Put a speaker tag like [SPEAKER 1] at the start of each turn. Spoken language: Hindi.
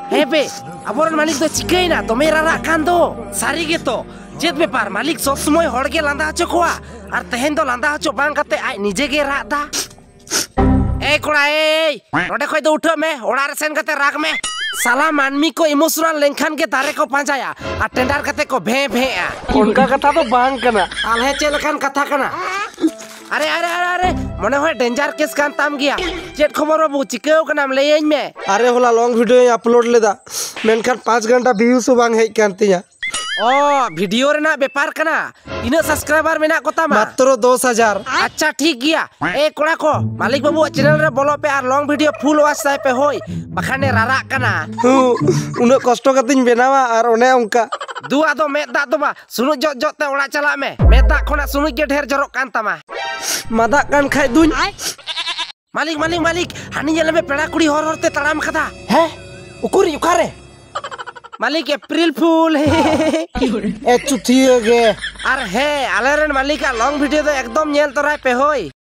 [SPEAKER 1] Hebe, aboran malik do chikai na to mera rakando. Sari gitu. Jet bepar malik sob semuai horge landa aco koa. Ar tehen do landa aco bang kate ai nije ge rak da. Kora node khoi do utho me, orar sen kate rak me. Salah manmi ko emosional lengkhan ke tare ko panjaya. Ar tendar kate ko bhe bhe a. Onka katha to bang kana. Alhe chelekan katha kana. अरे मने होय डेंजर केस कान ताम गया चेट खबर बाबू चिकेओ कनाम लेयኝ में
[SPEAKER 2] अरे होला लॉन्ग वीडियो अपलोड लेदा मेनखान 5 घंटा व्यूज बांग हेज कान तिया
[SPEAKER 1] ओ वीडियो रेना व्यापार कना इना सब्सक्राइबर मेना कोता
[SPEAKER 2] मात्र 10,000
[SPEAKER 1] अच्छा ठीक गया कोड़ा को मालिक बाबू चैनल रे बोलो पे आर लॉन्ग वीडियो फुल वॉच साइ पे होय बखाने रारा कना
[SPEAKER 2] उना कष्ट कतिन बेनावा आर ओने उनका
[SPEAKER 1] दुआ दो में दा दो बा सुनु जot जot ते ओड़ा चला में दा खोना सुनु के ढेर जरक कान तमा
[SPEAKER 2] मादा कान खाय दुन
[SPEAKER 1] मालिक हानि जेले में पेड़ा कुड़ी हर हरते तड़ाम खदा
[SPEAKER 2] है उकुरी उखारे
[SPEAKER 1] मालिक अप्रैल फूल
[SPEAKER 2] ए चुथिए गे
[SPEAKER 1] अरे हे आलेरन मालिक लॉन्ग वीडियो तो एकदम नेल तोराय पे होय